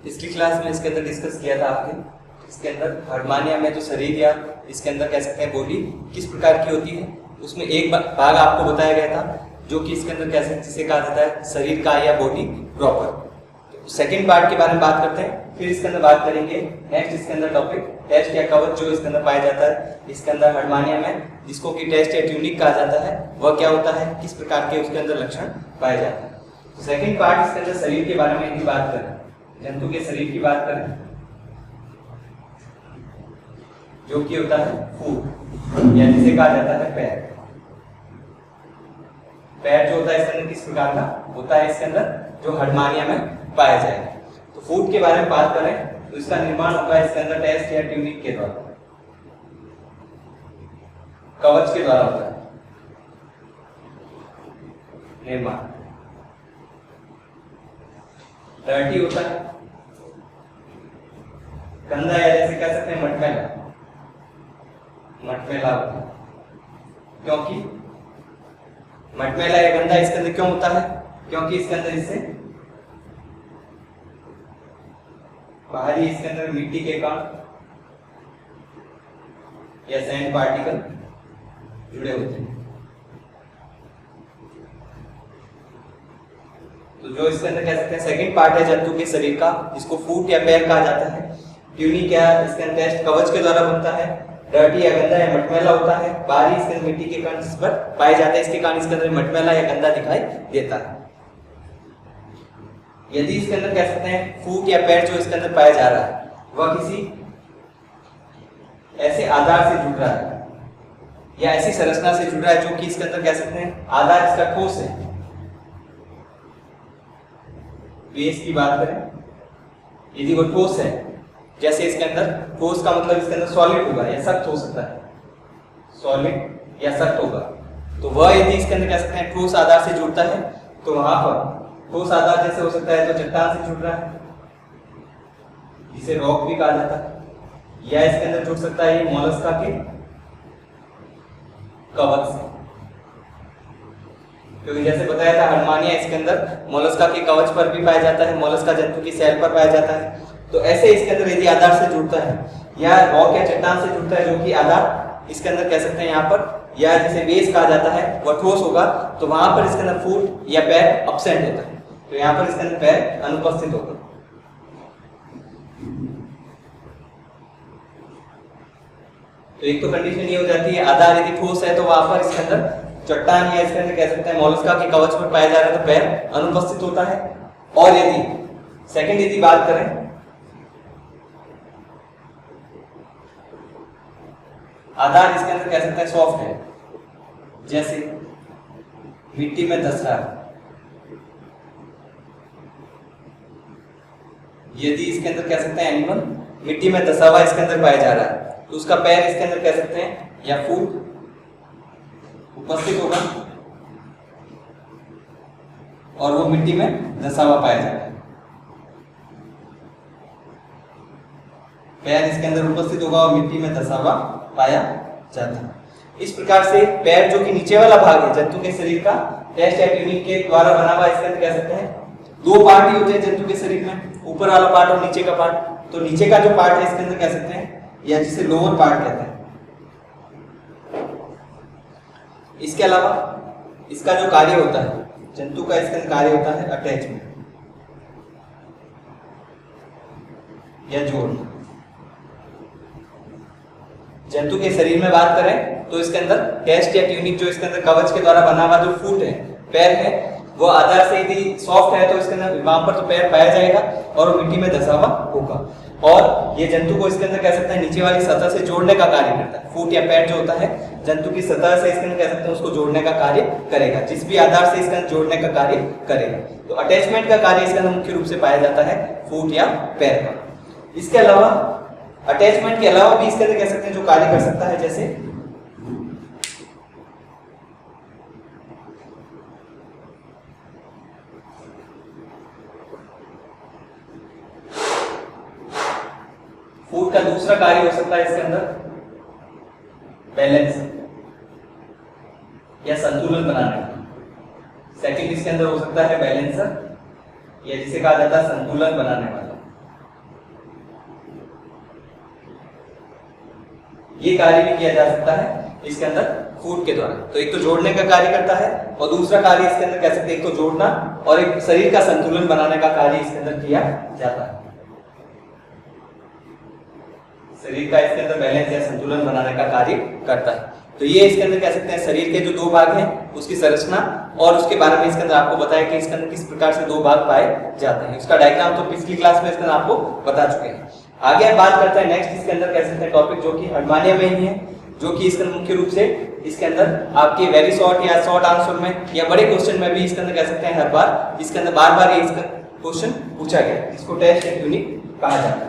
पिछली क्लास में इसके अंदर डिस्कस किया था आपने। इसके अंदर हार्डमानिया में जो शरीर या इसके अंदर कह सकते हैं बॉडी किस प्रकार की होती है, उसमें एक भाग आपको बताया गया था जो कि इसके अंदर कैसे जिसे कहा जाता है शरीर का या बॉडी प्रॉपर। तो सेकंड पार्ट के बारे में बात करते हैं, फिर इसके अंदर बात करेंगे नेक्स्ट इसके अंदर टॉपिक टेस्ट या कवच जो इसके अंदर पाया जाता है इसके अंदर हार्डमानिया में, जिसको कि टेस्ट या ट्यूनिक कहा जाता है, वह क्या होता है, किस प्रकार के उसके अंदर लक्षण पाए जाते हैं। तो सेकंड पार्ट इसके अंदर शरीर के बारे में यदि बात करें, जंतु के शरीर की बात करें जो कि होता है फूट या जिसे कहा जाता है पैर। पैर जो होता है इसके अंदर किस प्रकार का होता है इसके अंदर जो हार्डमानिया में पाया जाएगा। तो फूट के बारे में बात करें तो इसका निर्माण होता है इसके अंदर टेस्ट या ट्यूनिक के द्वारा, कवच के द्वारा होता है निर्माण। डर्टी होता है, गंदा या जैसे कह सकते हैं मटमैला, मटमैला होता है। क्योंकि मटमैला या गंदा इसके अंदर क्यों होता है, क्योंकि इसके अंदर इससे बाहरी इसके अंदर मिट्टी के कण या सैंड पार्टिकल जुड़े होते हैं। तो जो इसके अंदर कह सकते हैं सेकंड पार्ट है जंतु के शरीर का, जिसको फूट या पैर कहा जाता है। ट्यूनिक या इसके अंदर टेस्ट कवच के द्वारा बनता है। डर्टी या गंदा या मटमैला होता है, बाहरी इसके अंदर मिट्टी के कण जिस पर पाए जाते हैं, इसके कारण इसके अंदर मटमैला या गंदा दिखाई देता है। यदि इसके अंदर कह सकते हैं फूट या पैर जो इसके अंदर पाया जा रहा है वह किसी ऐसे आधार से जुड़ रहा है या ऐसी संरचना से जुड़ रहा है जो कि इसके अंदर कह सकते हैं आधार इसका ठोस है। बेस की बात करें यदि वो ठोस है, जैसे इसके अंदर ठोस का मतलब इसके अंदर सॉलिड होगा या सख्त हो सकता है, सॉलिड या सख्त होगा, तो वह यदि इसके अंदर कह सकते हैं ठोस आधार से जुड़ता है तो वहां पर ठोस आधार जैसे हो सकता है तो चट्टान से जुड़ रहा है जिसे रॉक भी कहा जाता है, या इसके अंदर जुड़ सकता है ये मोलस्का के कवच से, क्योंकि जैसे बताया था हार्डमानिया इसके अंदर मोलस्का के कवच पर भी पाया जाता है, मोलस्का जंतु की सेल पर पाया जाता है। तो ऐसे इसके अंदर यदि आधार से जुड़ता है या रॉक या चट्टान से जुड़ता है जो कि आधार इसके अंदर कह सकते हैं यहाँ पर या जिसे बेस कहा जाता है वह ठोस होगा, तो वहां पर इसके अंदर फूट या पैर एब्सेंट होता है, तो यहाँ पर इसके अंदर पैर अनुपस्थित होगा। तो एक तो कंडीशन ये हो जाती है आधार यदि ठोस है तो वहां पर इसके अंदर चट्टान या इसके अंदर कह सकते हैं मोलस्का के कवच पर पाया जा रहा है तो पैर अनुपस्थित होता है। और यदि सेकंड यदि बात करें आधार इसके अंदर कह सकते हैं सॉफ्ट है, जैसे मिट्टी में धस रहा है, यदि इसके अंदर कह सकते हैं एनिमल मिट्टी में धसा हुआ इसके अंदर पाया जा रहा है तो उसका पैर इसके अंदर कह सकते हैं या फूट उपस्थित होगा और वो मिट्टी में धसा हुआ पाया जाता है। पैर इसके अंदर उपस्थित होगा और मिट्टी में धसा हुआ पाया जाता है। इस प्रकार से पैर जो कि नीचे वाला भाग है जंतु के शरीर का टेस्ट या ट्यूनिक के द्वारा बना हुआ इसके अंदर कह सकते हैं दो पार्ट ही होते हैं जंतु के शरीर में, ऊपर वाला पार्ट और नीचे का पार्ट। तो नीचे का जो पार्ट है इसके अंदर कह सकते हैं या जिसे लोअर पार्ट कहते हैं। इसके अलावा इसका जो कार्य होता है जंतु का इसका कार्य होता है अटैचमेंट या जोड़ना। जंतु के शरीर में बात करें तो इसके अंदर टेस्ट या ट्यूनिक जो इसके अंदर कवच के द्वारा बना हुआ जो फूट है पैर है वो आधार से यदि सॉफ्ट है तो इसके अंदर वहां पर तो पैर पाया जाएगा और वो मिट्टी में धसा हुआ होगा। और ये जंतु को इसके अंदर कह सकते हैं नीचे वाली सतह से जोड़ने का कार्य करता है। फूट या पैर जो होता है जंतु की सतह से इसके अंदर कह सकते हैं उसको जोड़ने का कार्य करेगा, जिस भी आधार से इसके अंदर जोड़ने का कार्य करेगा। तो अटैचमेंट का कार्य इसके अंदर मुख्य रूप से पाया जाता है फूट या पैर का। इसके अलावा अटैचमेंट के अलावा भी इसके अंदर कह सकते हैं जो कार्य कर सकता है, जैसे फूट का दूसरा कार्य हो सकता है इसके अंदर बैलेंस या संतुलन बनाने का। सेकंड इसके अंदर हो सकता है बैलेंसर या जिसे कहा जाता है संतुलन बनाने वाला। ये कार्य भी किया जा सकता है इसके अंदर फूड के द्वारा। तो एक तो जोड़ने का कार्य करता है और दूसरा कार्य इसके अंदर कह सकते हैं एक तो जोड़ना और एक शरीर का संतुलन बनाने का कार्य इसके अंदर किया जाता है। शरीर का इसके अंदर बैलेंस या संतुलन बनाने का कार्य करता है। तो ये इसके अंदर कह सकते हैं शरीर के जो दो भाग हैं उसकी संरचना और उसके बारे में इसके अंदर आपको बताया कि इसके अंदर किस प्रकार से दो भाग पाए जाते हैं। उसका डायग्राम तो पिछली क्लास में इसके अंदर आपको बता चुके हैं। आगे हम बात करते हैं नेक्स्ट इसके अंदर कह सकते हैं टॉपिक जो कि हर्मानिया में ही है, जो कि इसके मुख्य रूप से इसके अंदर आपके वेरी शॉर्ट या शॉर्ट आंसर में या बड़े क्वेश्चन में भी इसके अंदर कह सकते हैं हर बार इसके अंदर बार बार ये इसका क्वेश्चन पूछा गया, इसको टेस्ट एट यूनिक कहा जाता है।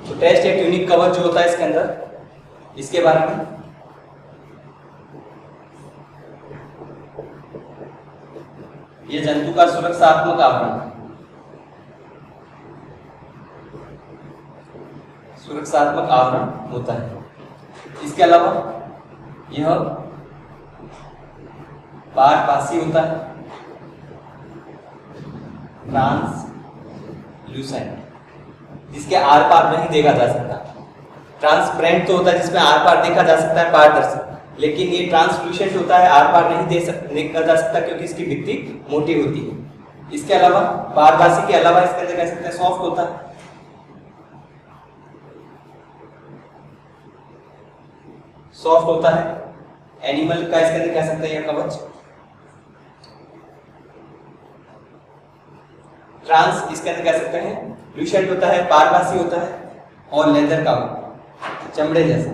तो टेस्ट एट यूनिक कवर जो होता है इसके अंदर इसके बारे में ये जंतु का सुरक्षात्मक आवरण, सुरक्षात्मक आवरण होता है। इसके अलावा यह पारभासी होता है, ट्रांसल्यूसेंट, जिसके आर पार नहीं देखा जा सकता। ट्रांसपेरेंट तो होता है जिसमें आर पार देखा जा सकता है, पारदर्शी, लेकिन ये ट्रांसल्यूसेंट होता है, आर पार नहीं देखा जा सकता क्योंकि इसकी भित्ति मोटी होती है। इसके अलावा पारभासी के अलावा इसके अंदर कह सकते हैं सॉफ्ट होता है, सॉफ्ट होता है। एनिमल का इसके अंदर कह सकते हैं यह कवच। ट्रांस इसके अंदर कह सकते हैं ल्यूसेंट होता है, पारभासी होता है और लेदर का चमड़े जैसा।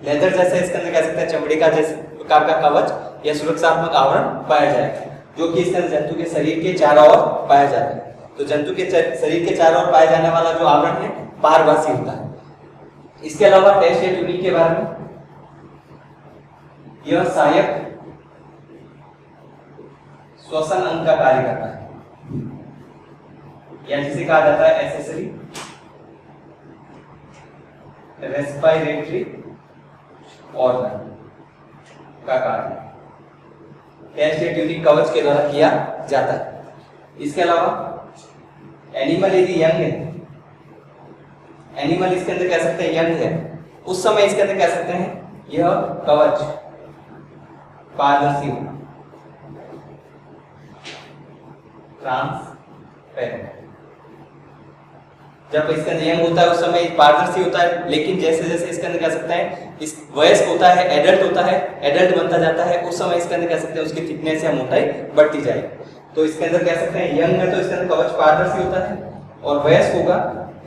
लेदर जैसा इसके अंदर कह सकते हैं चमड़े का जैसे प्रकार का कवच या सुरक्षात्मक आवरण पाया जाएगा, जो कि इसके अंदर जंतु के शरीर के चारों ओर पाया जाता है। तो जंतु के शरीर के चारों ओर पाया जाने वाला जो आवरण है पारभासी होता है। इसके अलावा टेस्ट एट यूनिक के बारे में यह सहायक श्वसन अंग का कार्य करता है या जिसे कहा जाता है एसेसरी रेस्पिरेटरी ऑर्गन का कार्य टेस्ट एट यूनिक कवच के द्वारा किया जाता है। इसके अलावा एनिमल यदि यंग है, एनिमल इसके अंदर कह सकते हैं यंग है, उस समय इसके अंदर कह सकते हैं यह कवच पारदर्शी होगा, ट्रांसपेरेंट। जब इसके अंदर यंग होता है उस समय पारदर्शी होता है, लेकिन जैसे जैसे इसके अंदर कह सकते हैं इस वयस्क होता है, एडल्ट होता है, एडल्ट बनता जाता है, उस समय इसके अंदर कह सकते हैं उसकी थिकनेस या मोटाई बढ़ती जाएगी। तो इसके अंदर कह सकते हैं यंग है तो इसके अंदर कवच पारदर्शी होता है, और वयस्क होगा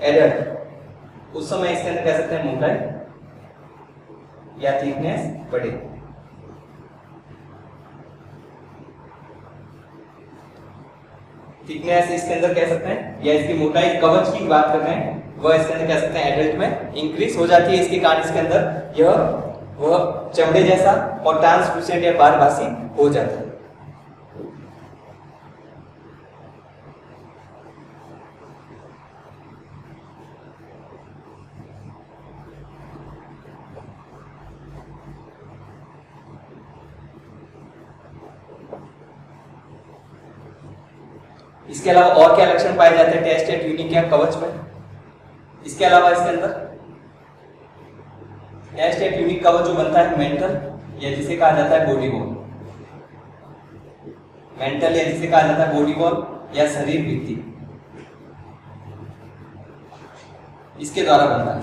एडल्ट, उस समय इसके अंदर कह सकते हैं मोटाई या थिकनेस बढ़ेगी। थिकनेस इसके अंदर कह सकते हैं या इसकी मोटाई कवच की बात कर रहे हैं, वह इसके अंदर कह सकते हैं एडल्ट में इंक्रीज हो जाती है। इसके कारण इसके अंदर यह वह चमड़े जैसा और ट्रांसलूसेंट या पारभासी हो जाता है। इसके अलावा और क्या लक्षण पाए जाते हैं टेस्ट एट यूनिक या कवच में? इसके अलावा इसके अंदर टेस्ट एट यूनिक कवच जो बनता है मेंटल या जिसे कहा जाता है बॉडी वॉल, मेंटल या जिसे कहा जाता है बॉडी वॉल या शरीर भित्ति, इसके द्वारा बनता है।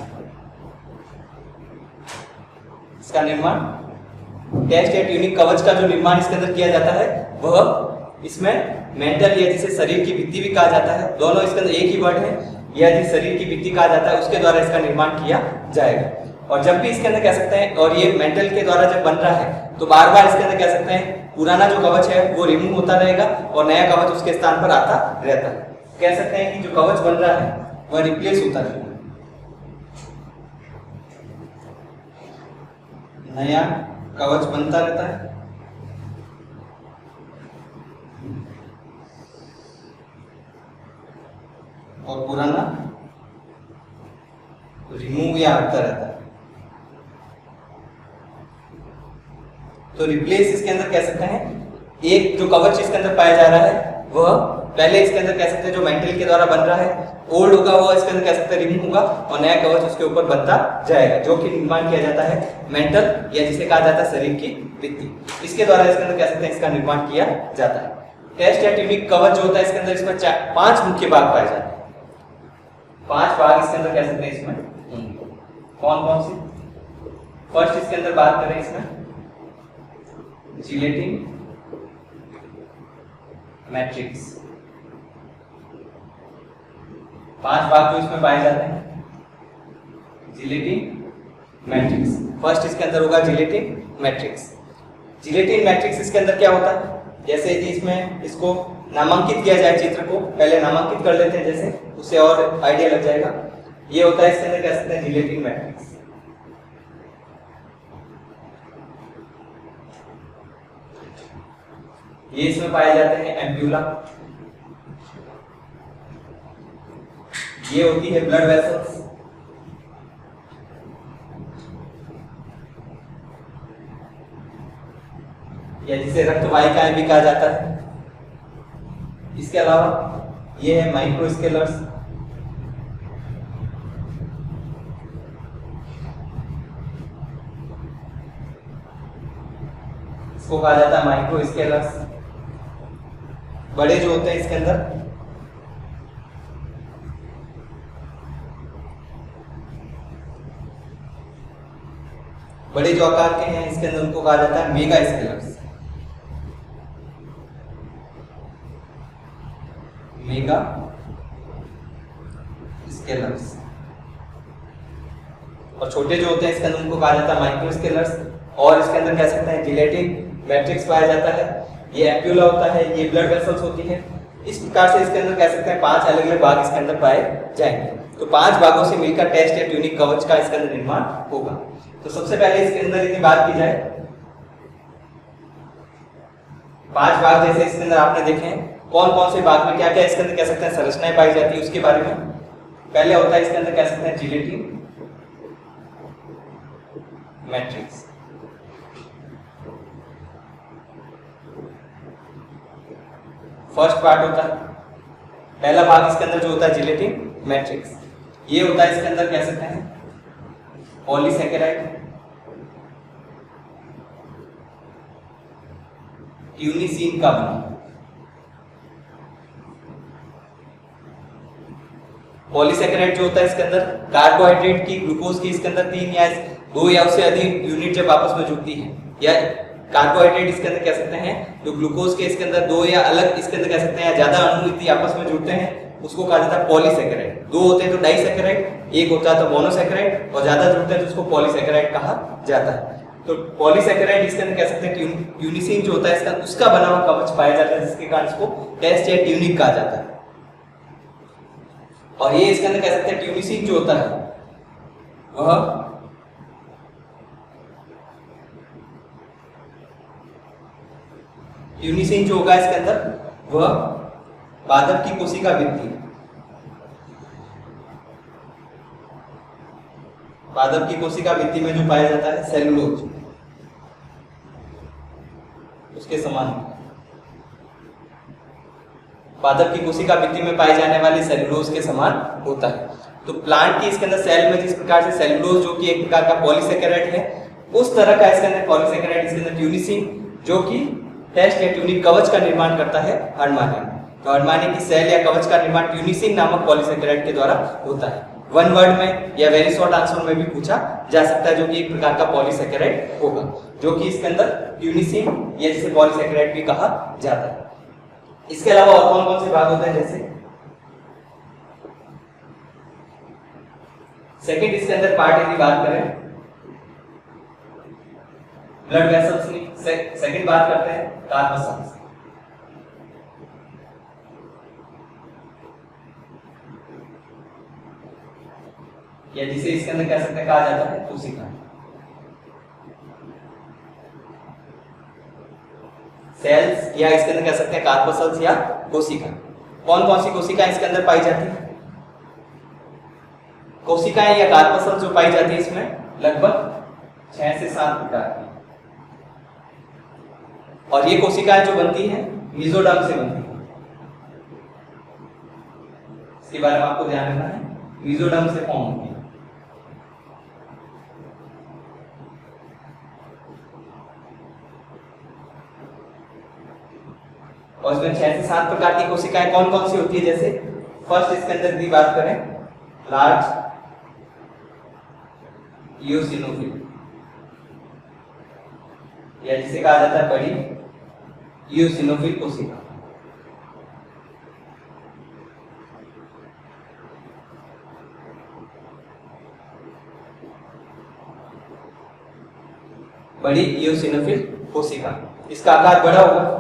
इसका निर्माण टेस्ट एट यूनिक कवच का जो निर्माण इसके अंदर किया जाता है वह इसमें मेंटल या जिसे शरीर की भित्ति भी कहा जाता है, दोनों इसके अंदर एक ही वर्ड है, या जिसे शरीर की भित्ति कहा जाता है उसके द्वारा इसका निर्माण किया जाएगा। और जब भी इसके अंदर कह सकते हैं, और ये मेंटल के द्वारा जब बन रहा है तो बार बार इसके अंदर कह सकते हैं पुराना जो कवच है वो रिमूव होता रहेगा और नया कवच उसके स्थान पर आता रहता है। कह सकते हैं कि जो कवच बन रहा है वह रिप्लेस होता रहेगा, नया कवच बनता रहता है और पुराना रिमूव या हटता रहता है। तो रिप्लेस इसके अंदर कह सकते हैं, एक जो कवच इसके अंदर पाया जा रहा है वह पहले इसके अंदर कह सकते हैं जो मेंटल के द्वारा बन रहा है, ओल्ड होगा वो इसके अंदर कह सकते हैं रिमूव होगा और नया कवच उसके ऊपर बनता जाएगा, जो कि निर्माण किया जाता है मेंटल या जिसे कहा जाता है शरीर की भित्ति, इसके द्वारा इसके अंदर कह सकते हैं इसका निर्माण किया जाता है। टेस्ट या ट्यूनिक कवच जो होता है इसके अंदर इसमें 5 मुख्य भाग पाए जाते हैं। 5 भाग इसके अंदर कह सकते हैं इसमें कौन कौन से। फर्स्ट इसके अंदर बात करें इसमें जिलेटिन मैट्रिक्स, 5 भाग जो इसमें पाए जाते हैं जिलेटिन मैट्रिक्स। फर्स्ट इसके अंदर होगा जिलेटिन मैट्रिक्स। जिलेटिन मैट्रिक्स इसके अंदर क्या होता है, जैसे कि इसमें इसको नामांकित किया जाए, चित्र को पहले नामांकित कर लेते हैं जैसे, उससे और आइडिया लग जाएगा। ये होता है इसके अंदर कह सकते हैं जिलेटिन मैट्रिक्स। ये इसमें पाए जाते हैं एम्प्यूला, ये होती है ब्लड वेसल्स, या जिसे रक्त वाहिकाएं भी कहा जाता है। इसके अलावा ये है माइक्रोस्केलर्स, इसको कहा जाता है माइक्रोस्केलर्स। बड़े जो होते हैं इसके अंदर बड़े जो आकार के हैं इसके अंदर उनको कहा जाता है मेगा स्केलर्स। Mega scalars. और छोटे जो होते हैं इसके अंदर उनको कहा जाता है माइक्रो स्केलर्स। और इसके अंदर कह सकते हैं जिलेटिन मैट्रिक्स पाया जाता है, ये एम्प्यूला होता है, ये ब्लड वेसल्स होती है। इस प्रकार से इसके अंदर कह सकते हैं 5 अलग अलग भाग इसके अंदर पाए जाएंगे। तो 5 भागों से मिलकर टेस्ट या ट्यूनिक कवच का इसके अंदर निर्माण होगा। तो सबसे पहले इसके अंदर यदि बात की जाए, 5 भाग जैसे इसके अंदर आपने देखे कौन कौन से भाग में क्या क्या इसके अंदर कह सकते हैं संरचनाएं पाई जाती है, उसके बारे में पहले होता है इसके अंदर कह सकते हैं जिलेटिन मैट्रिक्स। फर्स्ट पार्ट होता है, पहला भाग इसके अंदर जो होता है जिलेटिन मैट्रिक्स। ये होता है इसके अंदर कह सकते हैं पॉलीसैकेराइड, ट्यूनिसिन का बना। पॉलीसैकेराइड जो होता है इसके अंदर कार्बोहाइड्रेट की, ग्लूकोज की इसके अंदर 3 या 2 या उससे अधिक यूनिट जब आपस में जुड़ती है, या कार्बोहाइड्रेट इसके अंदर कह सकते हैं जो ग्लूकोज के इसके अंदर 2 या अलग इसके अंदर कह सकते हैं या ज्यादा अणु यदि आपस में जुड़ते हैं उसको कहा जाता है पॉलीसैकेराइड। 2 होते हैं तो डाइसैकेराइड, एक होता है तो मोनोसैकेराइड, और ज्यादा जुड़ते हैं तो उसको पॉलीसैकेराइड कहा जाता है। तो पॉलीसैकेराइड इसके अंदर कह सकते हैं ट्यूनिसिन जो होता है इसका उसका बना हुआ कवच पाया जाता है, जिसके कारण इसको टेस्ट या ट्यूनिक कहा जाता है। और ये इसके अंदर कह सकते हैं ट्यूनिसिन जो होता है वह ट्यूनिसिन जो होगा इसके अंदर वह पादप की कोशिका भित्ति, पादप की कोशिका भित्ति में जो पाया जाता है सेलुलोज, उसके समान पादप की कोशिका भित्ति में पाए जाने वाले सेलुलोज के समान होता है। तो प्लांट की इसके अंदर सेल में जिस प्रकार से सेलुलोज जो कि एक प्रकार का पॉलीसैकेराइड है, उस तरह का इसके अंदर पॉलीसैकेराइड इसके अंदर ट्यूनिसिन जो कि टेस्ट या ट्यूनिक कवच का निर्माण करता है हर्डमानिया में। तो हर्डमानिया की सेल या कवच का निर्माण ट्यूनिसिन नामक पॉलीसैकेराइड के द्वारा होता है। 1 वर्ड में या वेरी शॉर्ट आंसर में भी पूछा जा सकता है, जो कि एक प्रकार का पॉलीसैकेराइड होगा, जो कि इसके अंदर ट्यूनिसिन या जिसे पॉलीसैकेराइड भी कहा जाता है। इसके अलावा और कौन कौन से भाग होते हैं, जैसे सेकंड इसके अंदर पार्ट यदि बात करें ब्लड वेसल्स की, सेकंड बात करते हैं कार्बोसल्स। या जिसे इसके अंदर कह सकते हैं कहा जाता है कोशिका। सेल्स या इसके अंदर कह सकते हैं कार्बोसल्स या कोशिका। कौन कौन सी कोशिका इसके अंदर पाई जाती है? कोशिकाएं या कार्पसल जो पाई जाती है इसमें लगभग 6 से 7 प्रकार की, और ये कोशिकाएं जो बनती हैं मेसोडर्म से बनती है। इसके बारे में आपको ध्यान रखना है, मेसोडर्म से फॉर्म होती है। और इसमें 6 से 7 प्रकार की कोशिकाएं कौन कौन सी होती है? जैसे फर्स्ट इसके अंदर की बात करें, लार्ज इओसिनोफिल, या जिसे कहा जाता है बड़ी इओसिनोफिल कोशिका। बड़ी इओसिनोफिल कोशिका, इसका आकार बड़ा होगा।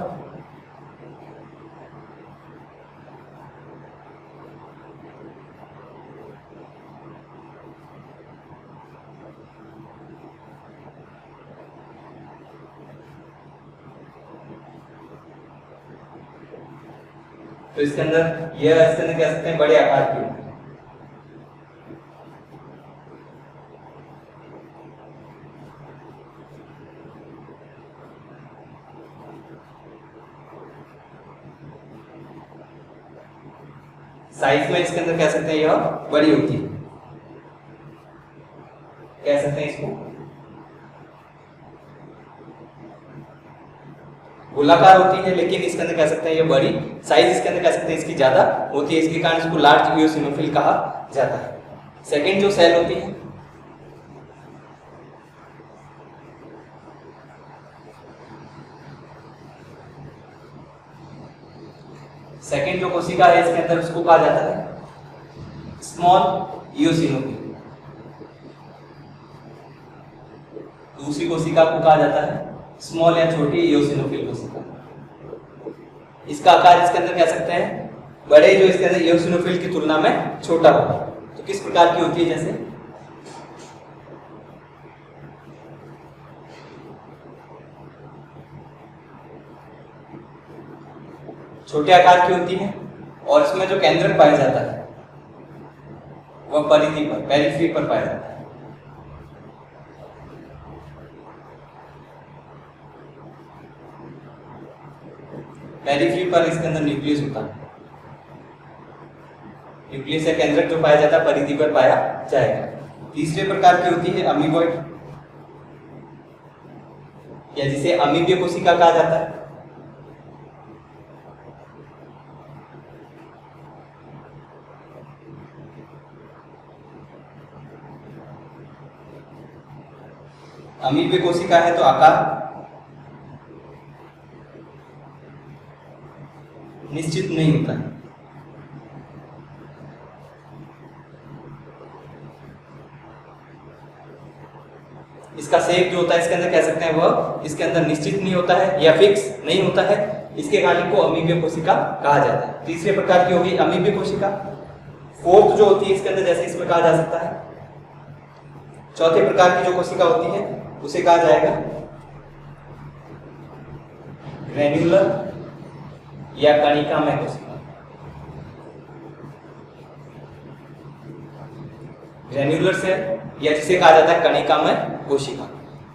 तो इसके अंदर इसके अंदर कह सकते हैं बड़े आकार की होती है। साइज में इसके अंदर कह सकते हैं यह बड़ी होती है, कह सकते हैं इसको गोलाकार होती है, लेकिन इसके अंदर कह सकते हैं ये बड़ी, साइज इसके अंदर कह सकते हैं इसकी ज्यादा होती है, इसके कारण इसको लार्ज इओसिनोफिल कहा जाता है। सेकंड जो सेल होती है, सेकंड जो कोशिका है इसके अंदर उसको कहा जाता है स्मॉल इओसिनोफिल। दूसरी कोशिका को कहा जाता है स्मॉल या छोटी इओसिनोफिल कोशिका। इसका आकार इसके अंदर कह सकते हैं बड़े, जो इसके अंदर इओसिनोफिल की तुलना में छोटा होगा। तो किस प्रकार की होती है? जैसे छोटे आकार की होती है, और इसमें जो केंद्रक पाया जाता है वह परिधि पर, पेरिफेरी पर पाया जाता है। पेरिफेरी पर इसके अंदर न्यूक्लियस होता है। न्यूक्लियस या केंद्रक जो पाया जाता है परिधि पर पाया जाएगा। तीसरे प्रकार की होती है अमीबॉइड, या जिसे अमीबीय कोशिका कहा जाता है। अमीबीय कोशिका है तो आकार निश्चित नहीं होता है। इसका शेप जो होता है इसके अंदर कह सकते हैं वह इसके अंदर निश्चित नहीं होता है या फिक्स नहीं होता है, इसके कारण को अमीबीय कोशिका कहा जाता है। तीसरे प्रकार की होगी अमीबीय कोशिका। फोर्थ जो होती है इसके अंदर जैसे इसमें कहा जा सकता है, चौथे प्रकार की जो कोशिका होती है उसे कहा जाएगा ग्रेन्युलर या कणिकामय कोशिका। ग्रेन्युलर से या जिसे कहा जाता है कणिकामय कोशिका।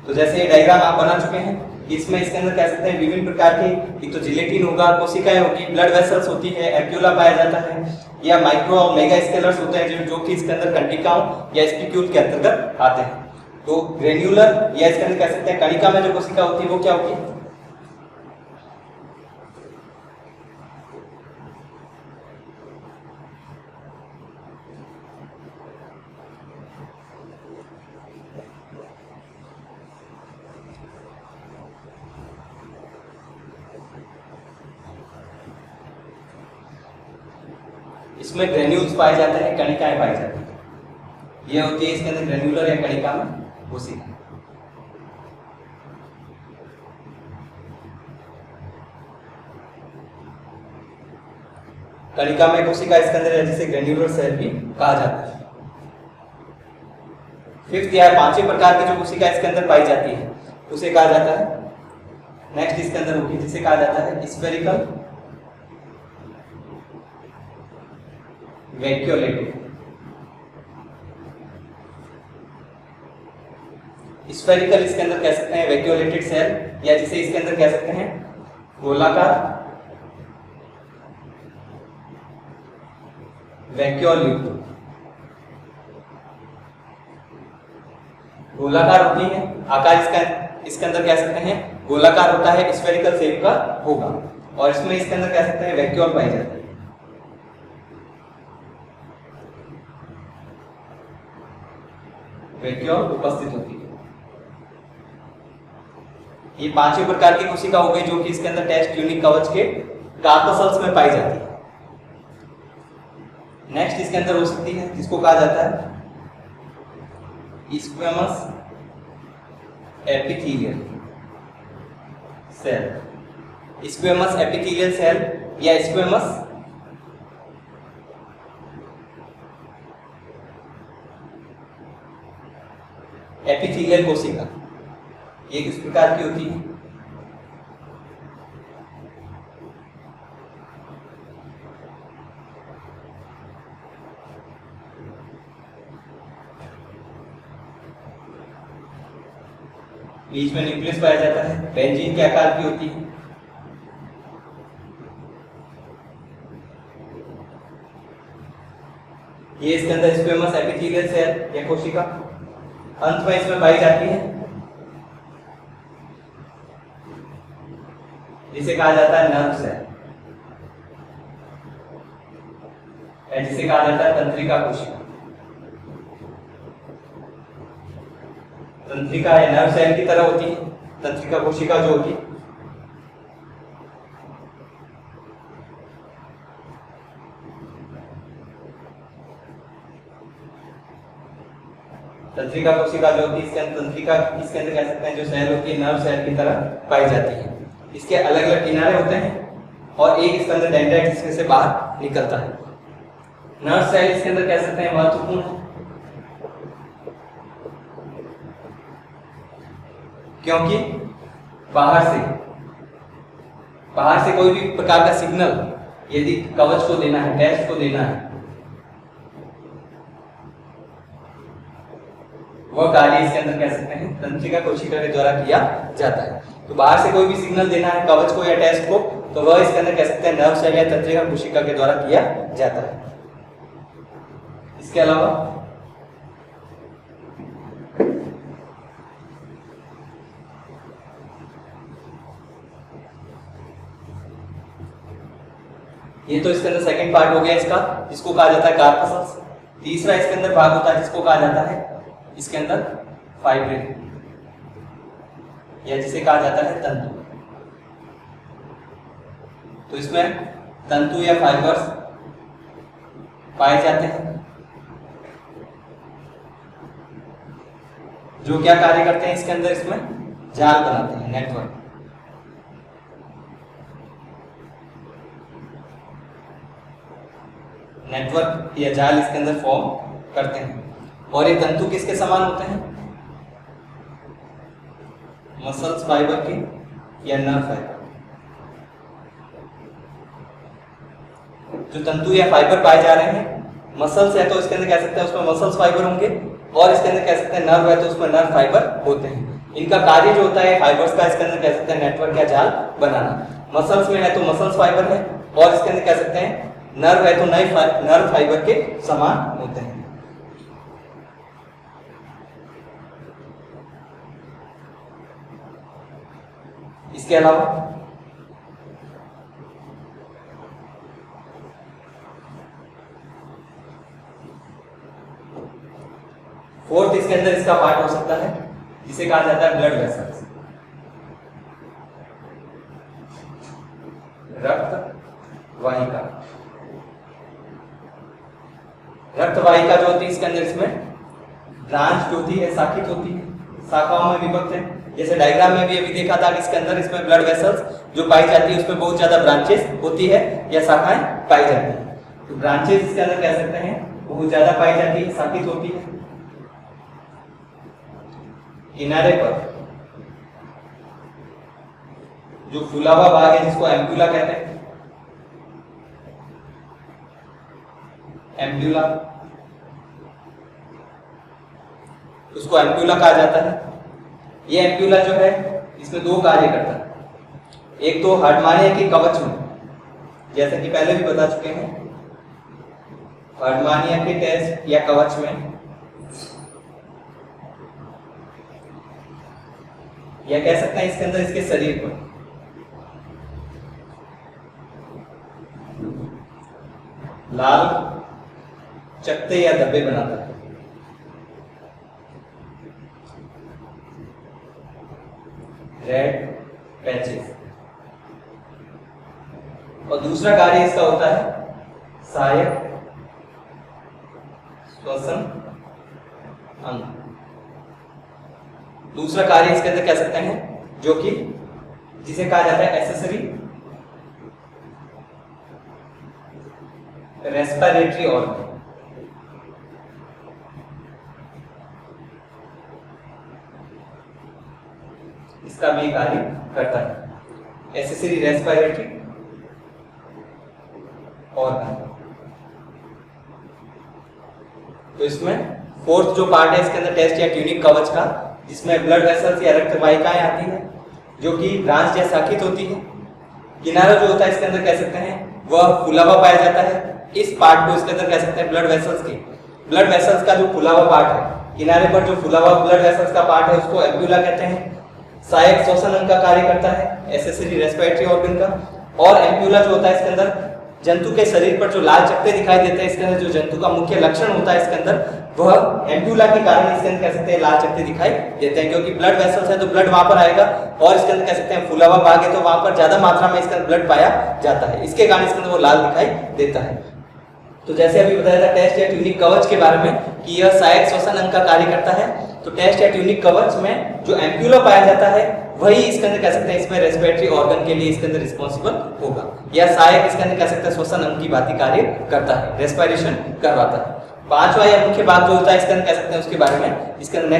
तो जैसे ये डायग्राम आप बना चुके हैं, इसमें इसके अंदर कह सकते हैं विभिन्न प्रकार के, एक तो जिलेटिन होगा, कोशिकाएं होगी, ब्लड वेसल्स होती है, एक्यूला पाया जाता है, या माइक्रो और मेगा स्केलर्स होते हैं जो कि इसके अंदर कंटिकाओं या स्पिक्यूल के अंतर्गत आते हैं। तो ग्रेन्युलर या इसके अंदर कह सकते हैं कणिकामय जो कोशिका होती है वो क्या होगी? इसमें ग्रेन्यूल्स पाए जाते हैं, कणिकाएं पाई जाती हैं। ये होती है इसके अंदर ग्रेन्युलर या कणिकामय कोशिका। कणिकामय कोशिका इसके अंदर है जिसे ग्रेन्युलर सेल भी कहा जाता है। फिफ्थ या पांचवें प्रकार की जो कोशिका इसके अंदर पाई जाती है उसे कहा जाता है, नेक्स्ट इसके अंदर होगी जिसे कहा जाता है स्फेरिकल वैक्यूलेटो। स्फेरिकल इसके अंदर कह सकते हैं वैक्यूलेटेड सेल, या जिसे इसके अंदर कह सकते हैं गोलाकार वैक्यूल युक्त। गोलाकार होती है, आकार इसके अंदर कह सकते हैं गोलाकार होता है, स्फेरिकल शेप का होगा, और इसमें इसके अंदर कह सकते हैं वैक्यूल पाई जाती है। वैक्यूल उपस्थित होती है। ये पांचवें प्रकार की कोशिका हो गई जो कि इसके अंदर टेस्ट ट्यूनिक कवच के कार्पोसेल्स में पाई जाती है। नेक्स्ट इसके अंदर हो सकती है जिसको कहा जाता है squamous epithelial cell. Squamous epithelial cell या स्क्वेमस एपिथेलियल कोशिका, ये किस प्रकार की होती है? बीच में न्यूक्लियस पाया जाता है, बेंजीन के आकार की होती है। ये इसके अंदर स्क्वेमस एपिथेलियल सेल या कोशिका अंत में इसमें पाई जाती है, जिसे कहा जाता है नर्व सेल, या जिसे कहा जाता है तंत्रिका कोशिका। तंत्रिका या नर्व सेल की तरह होती है तंत्रिका कोशिका जो होती है। तंत्रिका कोशिका जो होती है इसके अंदर तंत्रिका इसके अंदर कह सकते हैं जो सेल होती है नर्व सेल की तरह पाई जाती है। इसके अलग अलग किनारे होते हैं और एक इसके अंदर डेंड्राइट इसमें से बाहर निकलता है। नर्व सेल इसके अंदर कह सकते हैं महत्वपूर्ण है क्योंकि बाहर से कोई भी प्रकार का सिग्नल यदि कवच को देना है, टेस्ट को देना है, वह कार्य इसके अंदर कह सकते हैं तंत्रिका कोशिका के द्वारा किया जाता है। तो बाहर से कोई भी सिग्नल देना है कवच को या टेस्ट को, तो वह इसके अंदर कह सकते हैं नर्व सेल या तंत्रिका कोशिका के द्वारा किया जाता है। इसके अलावा ये तो इसके अंदर सेकंड पार्ट हो गया इसका, जिसको कहा जाता है कार्पोसेल्स। तीसरा इसके अंदर भाग होता है जिसको कहा जाता है इसके अंदर फाइब्रिन, या जिसे कहा जाता है तंतु। तो इसमें तंतु या फाइबर्स पाए जाते हैं जो क्या कार्य करते हैं इसके अंदर, इसमें जाल बनाते हैं, नेटवर्क। नेटवर्क या जाल इसके अंदर फॉर्म करते हैं। और ये तंतु किसके समान होते हैं? मसल्स फाइबर के या नर्व फाइबर। जो तंतु या फाइबर पाए जा रहे हैं, मसल्स है तो इसके अंदर कह सकते हैं उसमें मसल्स फाइबर होंगे, और इसके अंदर कह सकते हैं नर्व है तो उसमें नर्व फाइबर होते हैं। इनका कार्य जो होता है फाइबर्स का, इसके अंदर कह सकते हैं नेटवर्क या जाल बनाना। मसल्स में है तो मसल्स फाइबर है, और इसके अंदर कह सकते हैं नर्व है तो नर्व फाइबर के समान होते हैं। इसके अलावा फोर्थ इसके अंदर इसका पार्ट हो सकता है जिसे कहा जाता है ब्लड वेसल्स, रक्त वाहिका। रक्त वाहिका जो होती है इसके अंदर इसमें ब्रांच होती है, शाखित होती है, शाखाओं में विभक्त है। जैसे डायग्राम में भी अभी देखा था कि इसके अंदर इसमें ब्लड वेसल्स जो पाई जाती है उसमें बहुत ज्यादा ब्रांचेस होती है या शाखाएं पाई जाती है। तो ब्रांचेस इसके अंदर कह सकते हैं बहुत ज्यादा पाई जाती है, शाखित होती है। किनारे पर जो फूला हुआ भाग है जिसको एम्प्यूला कहते हैं, एम्प्यूला, उसको एम्प्यूला कहा जाता है। ये एम्प्यूला जो है इसमें दो कार्य करता है। एक तो हार्डमानिया के कवच में, जैसे कि पहले भी बता चुके हैं, हार्डमानिया के टेस्ट या कवच में, या कह सकते हैं इसके अंदर इसके शरीर पर लाल चकत्ते या धब्बे बनाता है। Red patches. और दूसरा कार्य इसका होता है सहायक श्वसन अंग। दूसरा कार्य इसके अंदर कह सकते हैं जो कि जिसे कहा जाता है एक्सेसरी रेस्पिरेटरी ऑर्गन। इसका भी कार्य करता है एक्सेसरी रेस्पिरेटरी ऑर्गन। तो इसमें फोर्थ जो पार्ट है इसके अंदर टेस्ट या ट्यूनिक कवच का, जिसमें ब्लड वेसल्स या रक्त वाहिकाएं आती हैं जो कि ब्रांच या शाखित होती है। किनारा जो होता है इसके अंदर कह सकते हैं वह फूला हुआ पाया जाता है। इस पार्ट को इसके अंदर कह सकते हैं ब्लड वेसल्स के। ब्लड वेसल्स का जो फूला हुआ पार्ट है, किनारे पर जो फूला हुआ ब्लड वेसल्स का पार्ट है उसको एम्प्यूला कहते हैं। सहायक श्वसन अंग का कार्य करता है एक्सेसरी रेस्पिरेटरी ऑर्गन का। और एम्प्यूला जो होता है इसके अंदर जंतु के शरीर पर जो लाल चकत्ते दिखाई देते हैं, इसके अंदर जो जंतु का मुख्य लक्षण होता है इसके अंदर, वह एम्प्यूला के कारण इसके अंदर कह सकते हैं लाल चकत्ते दिखाई देते हैं। क्योंकि ब्लड वेसल्स है तो ब्लड वहां पर आएगा, और इसके अंदर कह सकते हैं फूला हुआ भाग है तो वहां पर ज्यादा मात्रा में इसके अंदर ब्लड पाया जाता है। इसके कारण इसके अंदर वो लाल दिखाई देता है। तो जैसे अभी बताया था टेस्ट या ट्यूनिक कवच के बारे में कि यह सहायक श्वसन अंग का कार्य करता है, तो टेस्ट या ट्यूनिक कवच में जो एम्प्यूला पाया जाता है वही इसके अंदर कह सकते हैं इसमें रेस्पिरेटरी ऑर्गन के लिए इसके अंदर रिस्पॉन्सिबल होगा, या सहायक इसके अंदर कह सकते हैं श्वसन अंग की भांति कार्य करता है, रेस्पिरेशन करवाता है। पांचवा या मुख्य बात जो होता है इसके अंदर कह सकते हैं उसके बारे में इसके अंदर